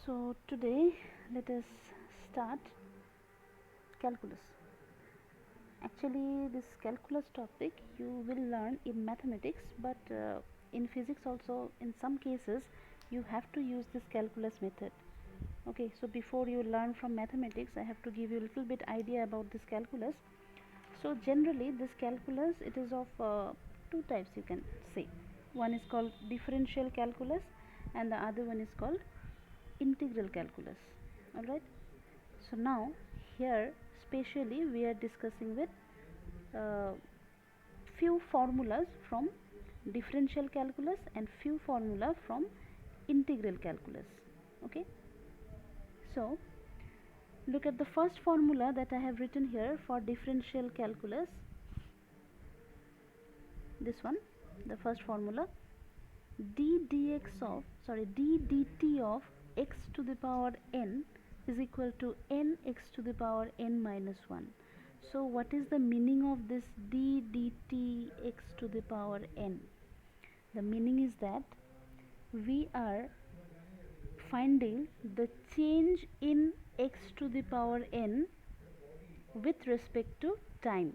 So today let us start calculus. Actually this calculus topic you will learn in mathematics, but in physics also in some cases you have to use this calculus method. Okay, so before you learn from mathematics I have to give you a little bit idea about this calculus. So generally this calculus, it is of two types, you can say. One is called differential calculus and the other one is called integral calculus. Alright, so now here specially we are discussing with few formulas from differential calculus and few formula from integral calculus. Okay, so look at the first formula that I have written here for differential calculus. This one, the first formula, d dt of x to the power n is equal to n x to the power n minus 1. So what is the meaning of this d dt x to the power n? The meaning is that we are finding the change in x to the power n with respect to time.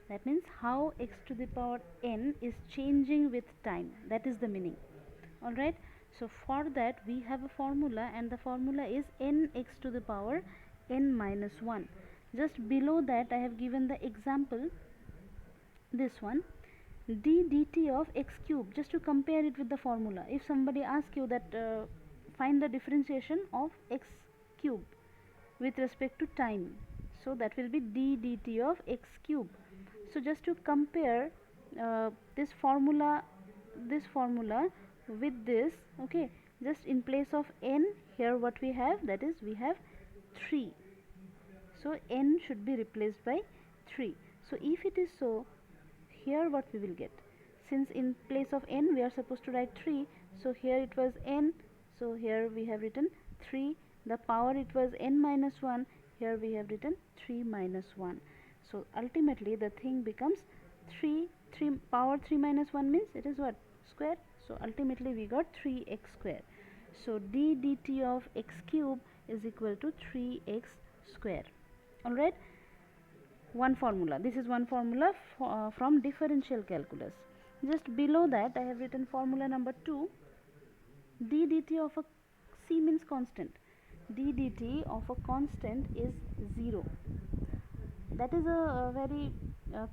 That means how x to the power n is changing with time. That is the meaning. Alright, so for that we have a formula, and the formula is nx to the power n minus 1. Just below that I have given the example, this one, d dt of x cube, just to compare it with the formula. If somebody asks you that find the differentiation of x cube with respect to time, so that will be d dt of x cube. So just to compare this formula with this, okay, just in place of n, here what we have, that is we have 3. So n should be replaced by 3. So if it is so, here what we will get, since in place of n we are supposed to write 3, so here it was n, so here we have written 3. The power, it was n minus 1, here we have written 3 minus 1. So ultimately the thing becomes 3 power 3 minus 1 means it is what, square. So ultimately we got 3x square. So d dt of x cube is equal to 3x square. Alright, one formula. This is one formula from differential calculus. Just below that I have written formula number 2, d dt of a c means constant. D dt of a constant is 0. That is a very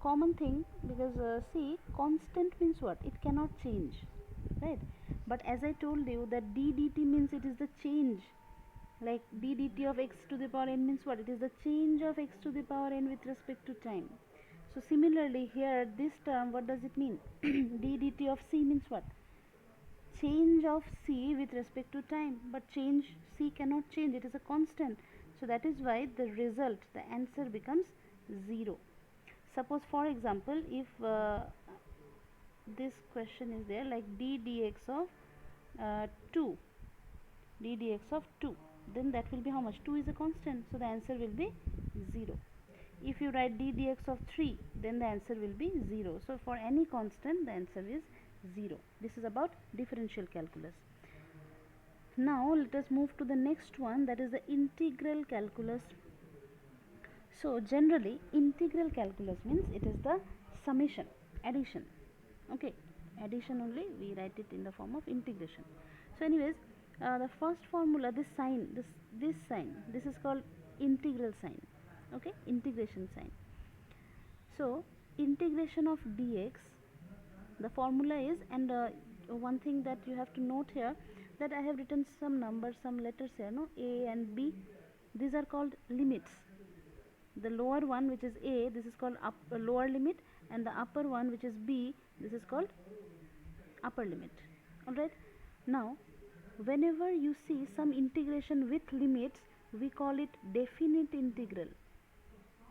common thing, because see, constant means what, it cannot change, right? But as I told you that d dt means it is the change, like d dt of x to the power n means what, it is the change of x to the power n with respect to time. So similarly here this term, what does it mean? d dt of c means what, change of c with respect to time, but change, c cannot change, it is a constant. So that is why the result, the answer becomes 0. Suppose for example, if this question is there like d dx of 2, d dx of 2, then that will be how much, 2 is a constant, so the answer will be 0. If you write d dx of 3, then the answer will be 0. So for any constant the answer is 0. This is about differential calculus. Now let us move to the next one, that is the integral calculus. So generally integral calculus means it is the summation, addition. Okay, addition only, we write it in the form of integration. So anyways, the first formula, this sign, this sign, this is called integral sign. Okay, integration sign. So integration of dx, the formula is, and one thing that you have to note here, that I have written some numbers, some letters here, no, a and b, these are called limits. The lower one, which is a, this is called lower limit, and the upper one, which is b, this is called upper limit. Alright, now whenever you see some integration with limits, we call it definite integral,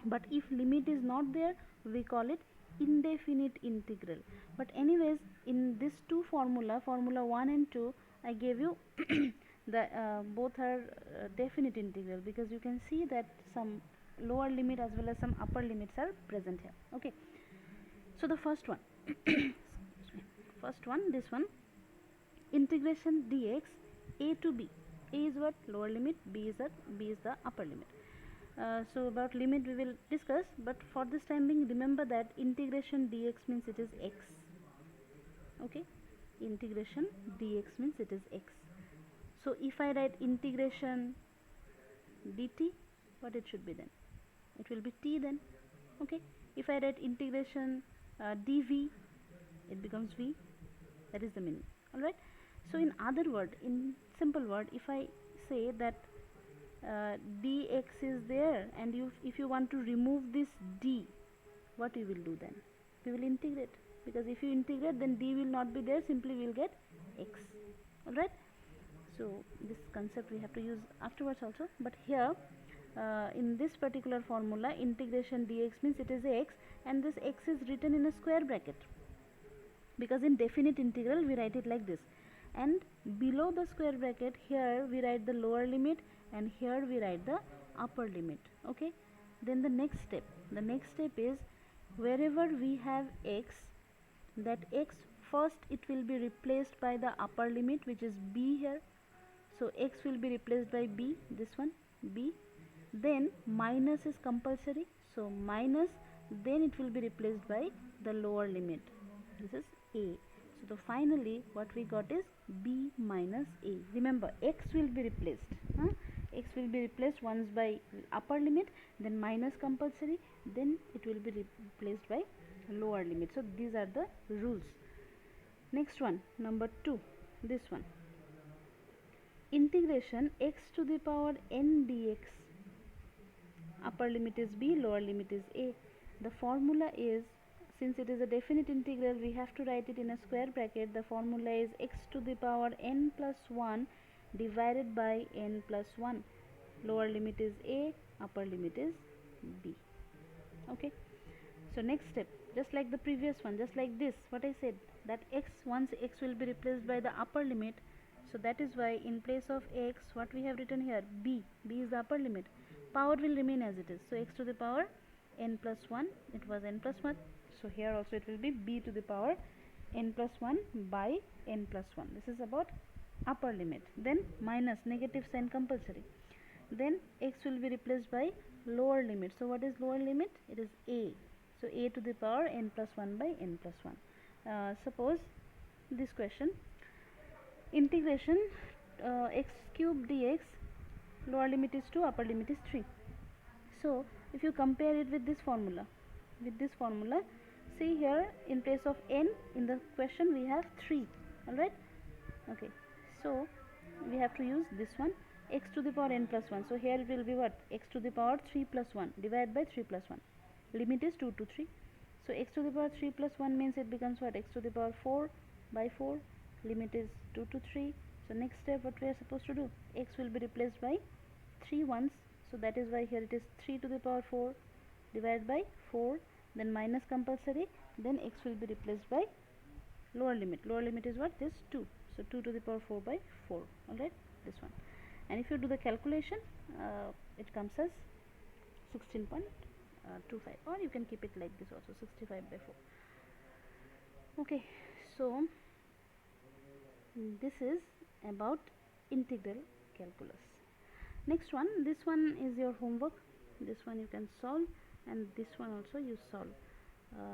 but if limit is not there, we call it indefinite integral. But anyways, in this two formula 1 and 2, I gave you the both are definite integral, because you can see that some lower limit as well as some upper limits are present here. Okay, so the first one first one, this one, integration dx a to b. A is what? Lower limit. B is the upper limit. So about limit we will discuss, but for this time being, remember that integration dx means it is x. Okay, integration dx means it is x. So if I write integration dt, what it should be then? It will be t then. Okay, if I write integration dv, it becomes v. That is the meaning. Alright, so in other word, in simple word, if I say that dx is there, and if you want to remove this d, what you will do then? We will integrate, because if you integrate, then d will not be there, simply we will get x. Alright, so this concept we have to use afterwards also, but here in this particular formula, integration dx means it is x, and this x is written in a square bracket, because in definite integral we write it like this, and below the square bracket here we write the lower limit, and here we write the upper limit. Okay, then the next step is, wherever we have x, that x first it will be replaced by the upper limit, which is b here. So x will be replaced by b, this one b, then minus is compulsory, so minus, then it will be replaced by the lower limit, this is a. So the finally what we got is b minus a. Remember, x will be replaced, x will be replaced once by upper limit, then minus compulsory, then it will be replaced by lower limit. So these are the rules. Next one, number 2, this one, integration x to the power n dx. Upper limit is b, lower limit is a. The formula is, since it is a definite integral, we have to write it in a square bracket. The formula is x to the power n plus 1 divided by n plus 1. Lower limit is a, upper limit is b. Okay, so next step, just like the previous one, just like this, what I said, that x, once x will be replaced by the upper limit, so that is why in place of x, what we have written here, b is the upper limit. Power will remain as it is, so x to the power n plus 1, it was n plus 1, so here also it will be b to the power n plus 1 by n plus 1. This is about upper limit. Then minus, negative sign compulsory. Then x will be replaced by lower limit. So what is lower limit? It is a. So a to the power n plus 1 by n plus 1. Suppose this question, integration x cube dx, lower limit is 2, upper limit is 3. So if you compare it with this formula, see here, in place of n in the question we have 3. Alright, okay, so we have to use this one, x to the power n plus 1. So here it will be what? X to the power 3 plus 1 divided by 3 plus 1. Limit is 2 to 3. So x to the power 3 plus 1 means it becomes what? X to the power 4 by 4. Limit is 2 to 3. So next step, what we are supposed to do? X will be replaced by 3 ones. So that is why here it is 3 to the power 4 divided by 4. Then minus compulsory. Then x will be replaced by lower limit. Lower limit is what? This 2. So 2 to the power 4 by 4. Alright, this one. And if you do the calculation, it comes as 16.25, or you can keep it like this also, 65 by 4. Okay, so this is about integral calculus. Next one, this one is your homework. This one you can solve, and this one also you solve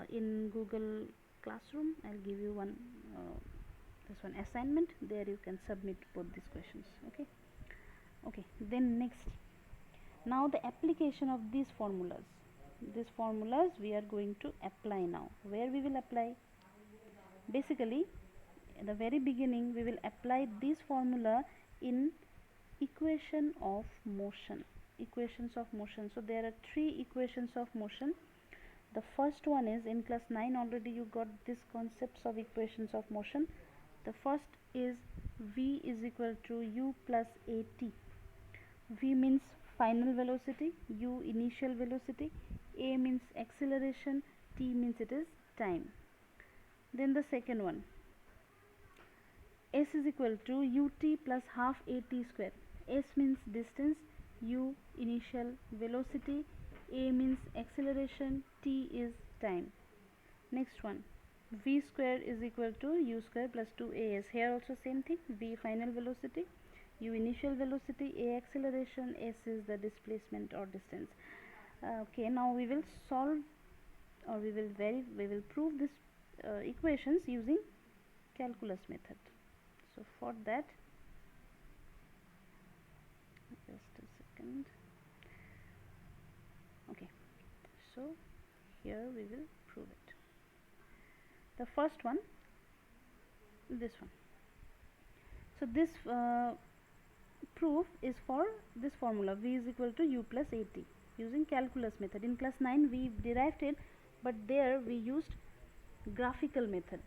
in Google Classroom. I'll give you one this one assignment. There you can submit both these questions. Okay, then next, now the application of these formulas we are going to apply now. Where we will apply? Basically, at the very beginning we will apply this formula in equations of motion. So there are 3 equations of motion. The first one is, in class 9 already you got these concepts of equations of motion. The first is v is equal to u plus at. V means final velocity, u initial velocity, a means acceleration, t means it is time. Then the second one, s is equal to ut plus half at square. S means distance, u initial velocity, a means acceleration, t is time. Next one, v square is equal to u square plus 2as. Here also same thing, v final velocity, U initial velocity, A acceleration, S is the displacement or distance. Okay, now we will solve, or we will prove this equations using calculus method. So for that, just a second. Okay, so here we will prove it. The first one, this one. So this proof is for this formula, V is equal to U plus AT, using calculus method. In class 9 we derived it, but there we used graphical method.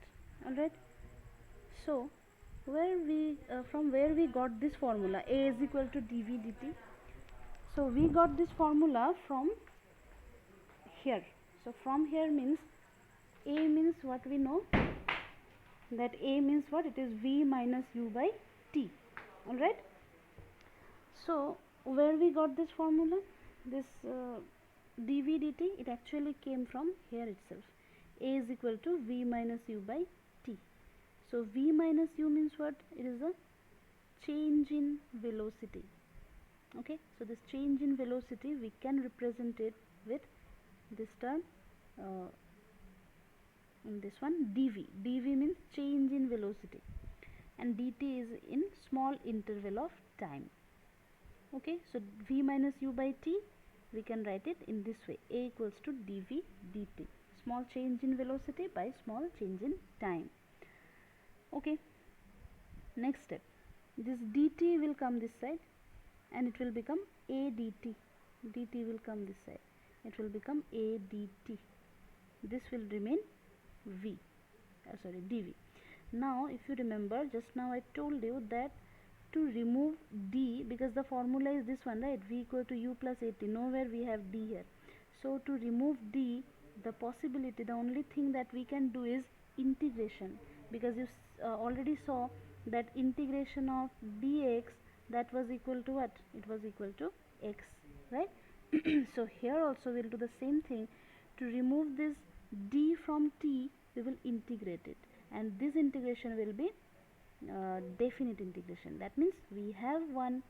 Alright, so where we from where we got this formula, A is equal to dV dt. So we got this formula from here. So from here means A means what we know, that A means what, it is V minus U by T. Alright, so where we got this formula, this dV dt, it actually came from here itself. A is equal to V minus U by T. So V minus U means what, it is a change in velocity. Okay, so this change in velocity we can represent it with this term, in this one, dV. dV means change in velocity, and dt is in small interval of time. Okay, so V minus U by T, we can write it in this way, A equals to dV dt, small change in velocity by small change in time. Okay, next step, this dt will come this side and it will become A dt. dt will come this side, it will become A dt. This will remain V, dV. Now if you remember, just now I told you that to remove d, because the formula is this one, right, V equal to U plus AT, nowhere we have d here. So to remove d, the possibility, the only thing that we can do is integration, because you already saw that integration of dx, that was equal to what, it was equal to x, right? So here also we will do the same thing. To remove this d from t, we will integrate it, and this integration will be definite integration. That means we have one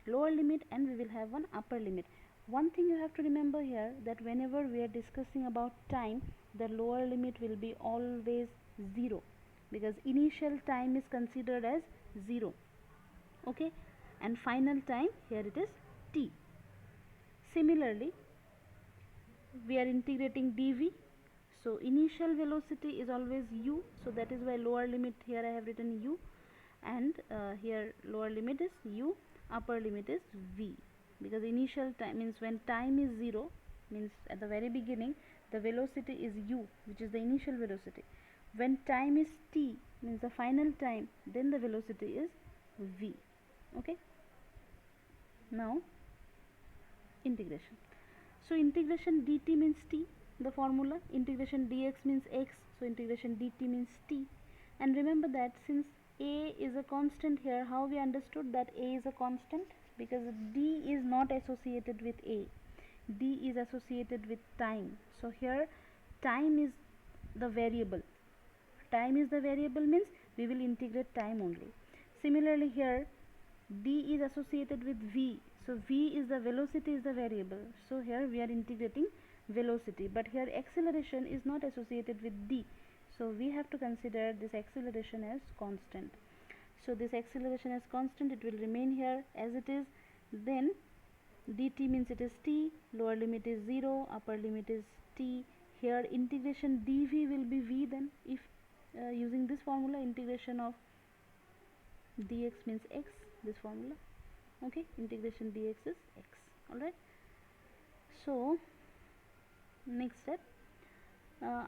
lower limit and we will have one upper limit. One thing you have to remember here, that whenever we are discussing about time, the lower limit will be always 0, because initial time is considered as 0. Okay, and final time, here it is t. Similarly, we are integrating dv, so initial velocity is always u, so that is why lower limit here I have written u, and here lower limit is u, upper limit is v, because initial time means when time is 0, means at the very beginning the velocity is u, which is the initial velocity. When time is t, means the final time, then the velocity is v. Okay, now integration. So integration dt means t, the formula, integration dx means x, so integration dt means t. And remember that since a is a constant here, how we understood that a is a constant? Because d is not associated with a, d is associated with time. So here time is the variable, time is the variable means we will integrate time only. Similarly here d is associated with v, so v is the velocity, is the variable, so here we are integrating velocity. But here acceleration is not associated with d, so we have to consider this acceleration as constant. So this acceleration as constant, it will remain here as it is. Then dt means it is t, lower limit is 0, upper limit is t. Here integration dv will be v, then if using this formula, integration of dx means x, this formula. Okay, integration dx is x. Alright, so next step,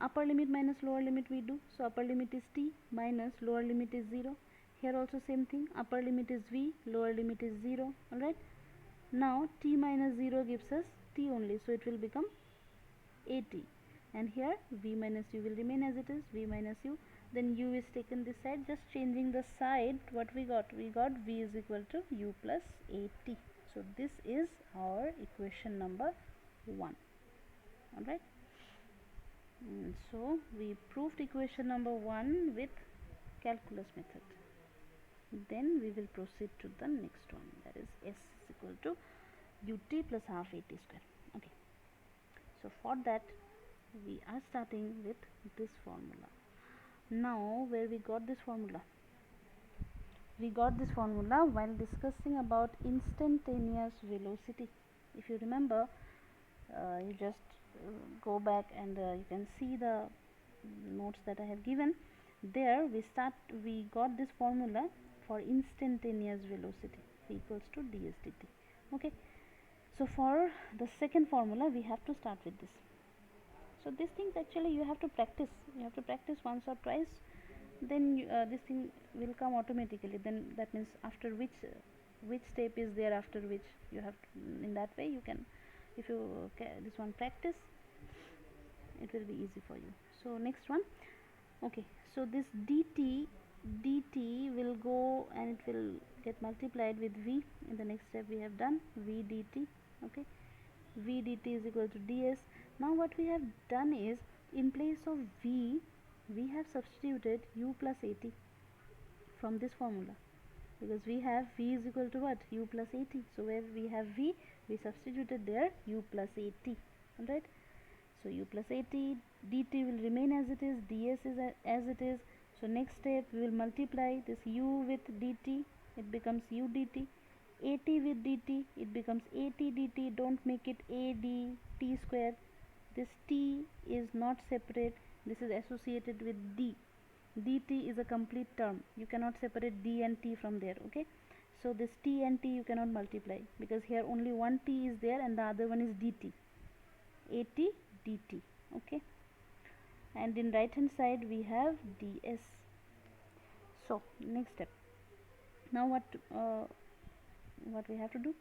upper limit minus lower limit we do. So upper limit is t, minus lower limit is 0. Here also same thing, upper limit is v, lower limit is 0. Alright, now t minus 0 gives us t only, so it will become at, and here v minus u will remain as it is, v minus u. Then u is taken this side, just changing the side. What we got v is equal to u plus at. So this is our equation number 1. Alright, so we proved equation number 1 with calculus method. then we will proceed to the next one, that is s is equal to ut plus half at square. Okay, so for that we are starting with this formula. Now where we got this formula? We got this formula while discussing about instantaneous velocity. If you remember, you just go back and you can see the notes that I have given. There we got this formula for instantaneous velocity, v equals to ds dt. Okay, so for the second formula we have to start with this. So these things actually you have to practice. You have to practice once or twice, then this thing will come automatically. Then that means after which step is there after which you have to, in that way you can, if you this one practice, it will be easy for you. So next one. Okay, so this dt will go and it will get multiplied with v. In the next step we have done v dt. Okay, v dt is equal to ds. Now what we have done is, in place of v we have substituted u plus at from this formula, because we have v is equal to what, u plus at. So where we have v, we substituted there u plus at. Alright, so u plus at, dt will remain as it is, ds is as it is. So next step we will multiply this u with dt, it becomes u dt. At with dt, it becomes at dt. Don't make it ad t square. This t is not separate, this is associated with d. dt is a complete term, you cannot separate d and t from there. Okay, so this t and t you cannot multiply, because here only one t is there and the other one is dt, at dt. Okay, and in right hand side we have ds. So next step, now what we have to do,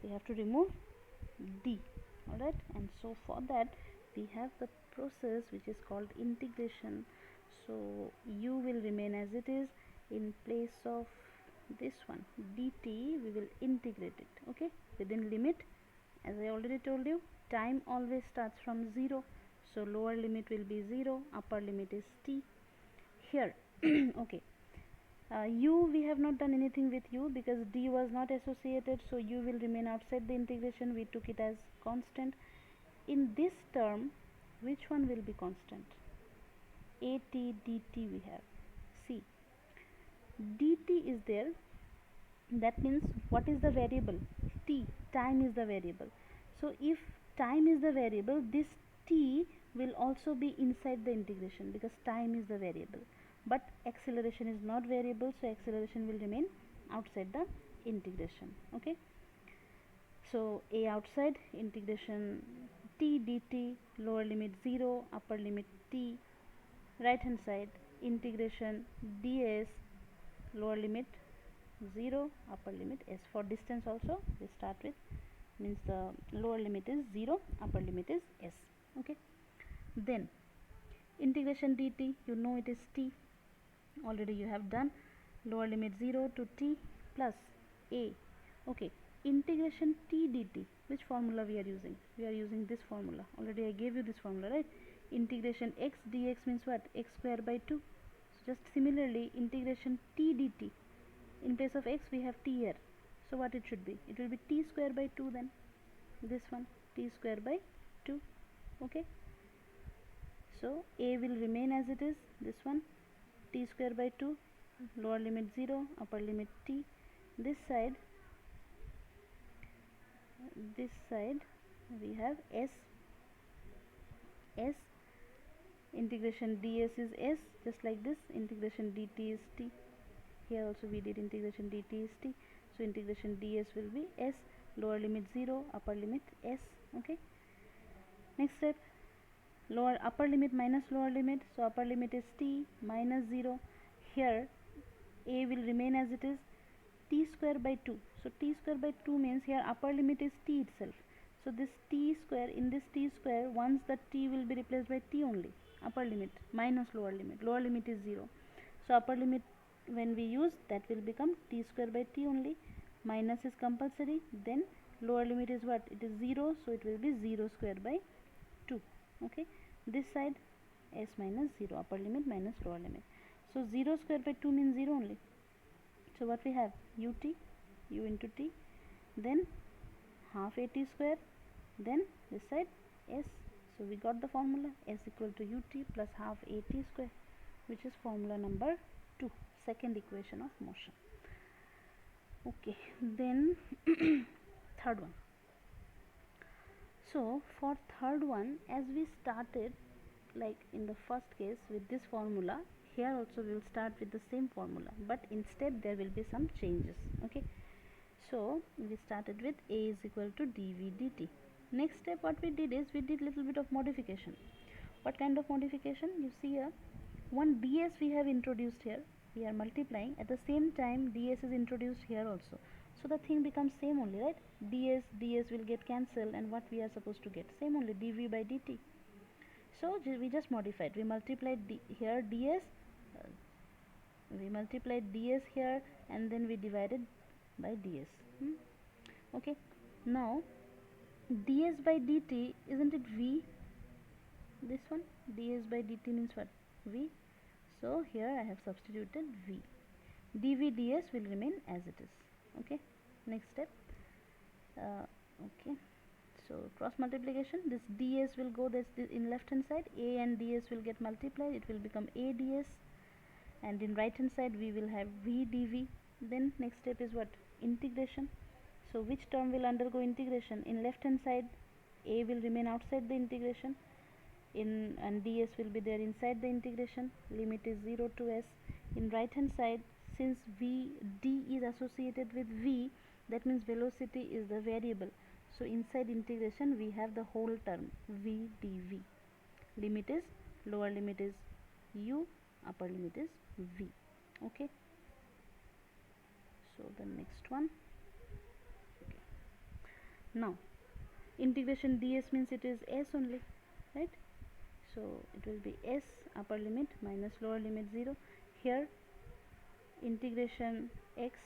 we have to remove d. Alright, and so for that we have the process which is called integration. So u will remain as it is. In place of this one dt, we will integrate it. Okay, within limit, as I already told you, time always starts from 0, so lower limit will be 0, upper limit is t here. Okay, u we have not done anything with u because d was not associated, so u will remain outside the integration. We took it as constant. In this term, which one will be constant? At dt we have. See, dt is there, that means what is the variable? T, time is the variable. So if time is the variable, this t will also be inside the integration because time is the variable, but acceleration is not variable, so acceleration will remain outside the integration. Okay, so a outside, integration t dt, lower limit 0, upper limit t. Right hand side, integration ds, lower limit 0, upper limit s. For distance also we start with, means the lower limit is 0, upper limit is s. Okay, then integration dt, you know it is t, already you have done, lower limit 0 to t plus a. Okay, integration t dt, which formula we are using? We are using this formula, already I gave you this formula, right? Integration x dx means what? X square by 2. So just similarly, integration t dt, in place of x we have t here, so what it should be? It will be t square by 2 then, this one, t square by 2. Okay, so a will remain as it is, this one, t square by 2, lower limit 0, upper limit t. This side we have s, integration ds is s, just like this, integration dt is t. Here also we did integration dt is t, so integration ds will be s, lower limit 0, upper limit s. Okay, next step, upper limit minus lower limit, so upper limit is t minus 0. Here a will remain as it is, t square by 2. So t square by 2 means here upper limit is t itself. So this t square, in this t square, once the t will be replaced by t only. Upper limit minus lower limit is 0. So upper limit when we use, that will become t square by t only, minus is compulsory, then lower limit is what? It is 0, so it will be 0 square by 2. Okay, this side s minus 0, upper limit minus lower limit. So 0 square by 2 means 0 only. So what we have? ut, u into t, then half at square, then this side s. So we got the formula s equal to ut plus half at square, which is formula number 2, second equation of motion. Okay, then third one. So for third one, as we started like in the first case with this formula, here also we will start with the same formula, but instead there will be some changes. Okay, so we started with a is equal to dv dt. Next step what we did is we did little bit of modification. What kind of modification? You see here, one ds we have introduced here. We are multiplying, at the same time ds is introduced here also, so the thing becomes same only, right? ds will get cancelled, and what we are supposed to get? Same only, dv by dt. So we just modified, we multiplied here ds, we multiplied ds here, and then we divided by ds. Okay, now ds by dt, isn't it v? This one, ds by dt means what? V. So here I have substituted v. dv ds will remain as it is. Okay, next step. Okay, so cross multiplication, this ds will go this in left hand side, a and ds will get multiplied, it will become a ds, and in right hand side we will have v dv. Then next step is what? Integration. So which term will undergo integration? In left hand side a will remain outside the integration, and ds will be there inside the integration. Limit is 0 to s. In right hand side, since d is associated with v, that means velocity is the variable, so inside integration we have the whole term v dv. Limit is, lower limit is u, upper limit is v. Okay, so the next one. Okay. Now integration ds means it is s only, right? So it will be s upper limit minus lower limit 0. Here integration x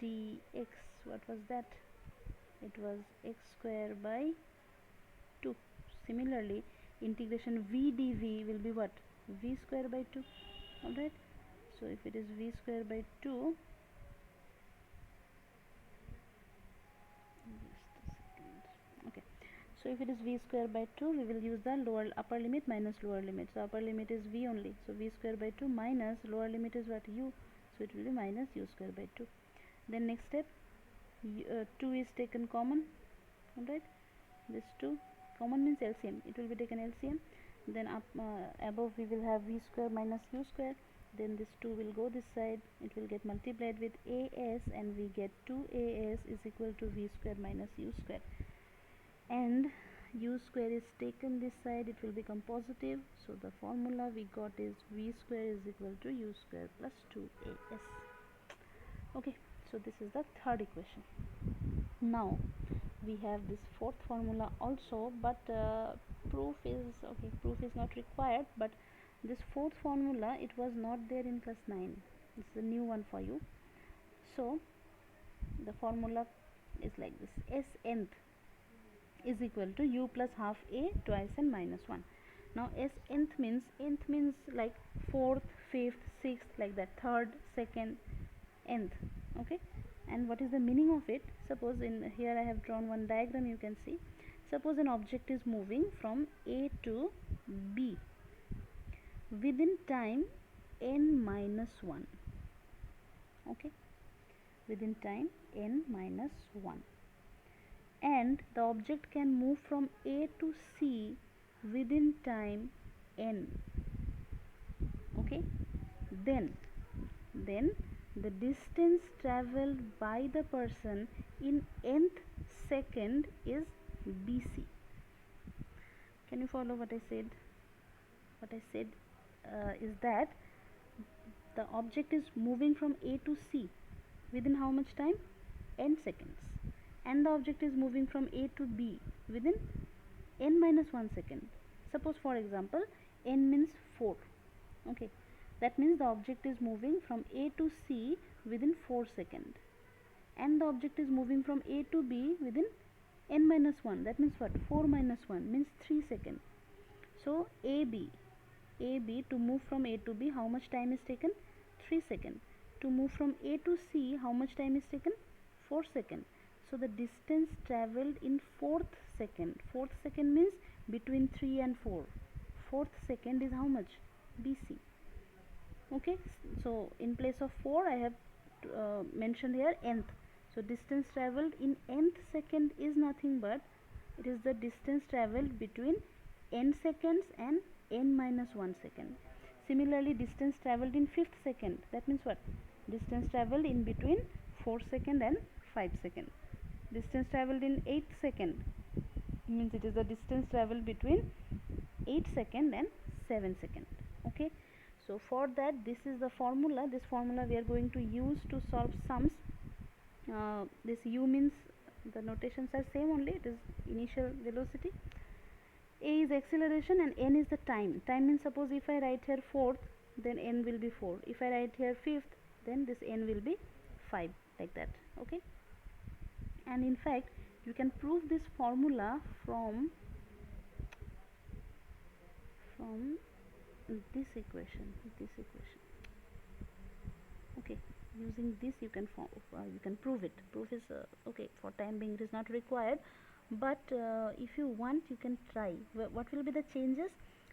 dx, what was that? It was x square by 2. Similarly, integration v dv will be what? V square by 2. Alright, so if it is v square by 2, okay, so if it is v square by 2, we will use the upper limit minus lower limit. So upper limit is v only, so v square by 2 minus lower limit is what? U, so it will be minus u square by 2. Then next step, 2 is taken common. Alright, this 2 common means LCM, it will be taken LCM. Then above we will have v square minus u square, then this 2 will go this side, it will get multiplied with as, and we get 2as is equal to v square minus u square, and u square is taken this side, it will become positive. So the formula we got is v square is equal to u square plus 2as. Okay, so this is the third equation. Now we have this fourth formula also, but proof is not required, but this fourth formula, it was not there in class 9, it's a new one for you. So the formula is like this: s nth is equal to u plus half a twice n minus 1. Now s nth means like 4th, 5th, 6th, like that, 3rd, 2nd, nth. Okay, and what is the meaning of it? Suppose in here I have drawn one diagram, you can see. Suppose an object is moving from a to b within time n minus 1. Okay, within time n minus 1, and the object can move from a to c within time n. Okay, then the distance traveled by the person in nth second is bc. Can you follow what I said? What I said is that the object is moving from a to c within how much time? N seconds, and the object is moving from a to b within n minus 1 second. Suppose for example n means 4. Okay, that means the object is moving from a to c within 4 seconds, and the object is moving from a to b within n minus 1. That means what? 4 minus 1 means 3 seconds. So AB to move from a to b, how much time is taken? 3 seconds. to move from A to C, how much time is taken? 4 seconds. So the distance travelled in fourth second. Fourth second means between 3 and 4. Fourth second is how much? BC. Okay, so in place of 4 I have mentioned here nth. So distance travelled in nth second is nothing but it is the distance travelled between n seconds and n minus 1 second. Similarly, distance travelled in fifth second, that means what? Distance travelled in between 4 second and 5 second. Distance travelled in 8th second means it is the distance travelled between 8 second and 7 second. Okay, so for that, this is the formula. This formula we are going to use to solve sums. This u means the notations are same only, it is initial velocity. A is acceleration and n is the time. Time means suppose if I write here 4th, then n will be 4. If I write here 5th, then this n will be 5, like that. Okay, and in fact you can prove this formula from this equation. Okay, using this you can prove it. Proof is okay, for time being it is not required, but if you want you can try. What will be the changes?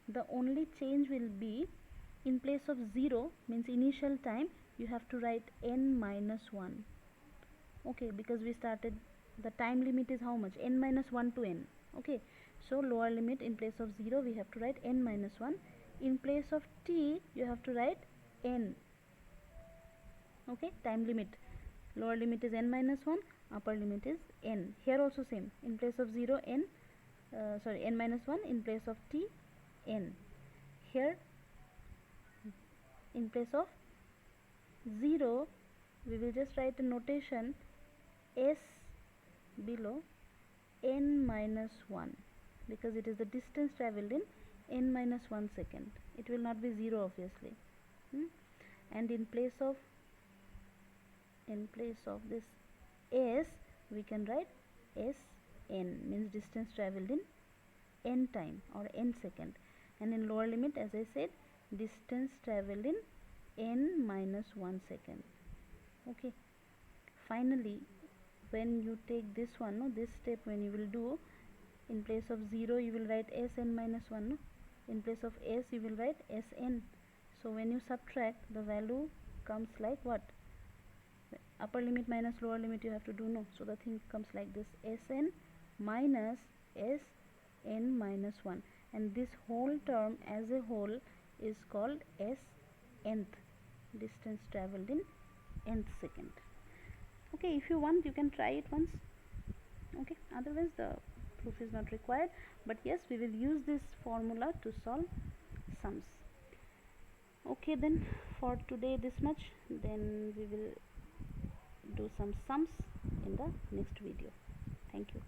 The only change will be in place of 0 means initial time you have to write n minus 1. Okay, because we started, the time limit is how much? N minus 1 to n. Okay, so lower limit in place of 0 we have to write n minus 1. In place of t you have to write n. Okay, time limit, lower limit is n minus 1, upper limit is n. Here also same, in place of 0 n, n minus 1, in place of t n. Here in place of 0 we will just write a notation s below n minus 1, because it is the distance travelled in n minus 1 second. It will not be 0 obviously. And in place of this s we can write sn, means distance travelled in n time or n second. And in lower limit, as I said, distance travelled in n minus 1 second. Okay, finally when you take this one, no, this step when you will do, in place of 0 you will write sn minus 1, no? In place of s you will write sn. So when you subtract, the value comes like what? Upper limit minus lower limit you have to do, no? So the thing comes like this, sn minus sn minus 1, and this whole term as a whole is called nth, distance travelled in nth second. Okay, if you want you can try it once. Okay, otherwise the proof is not required, but yes, we will use this formula to solve sums. Okay, then for today this much, then we will do some sums in the next video. Thank you.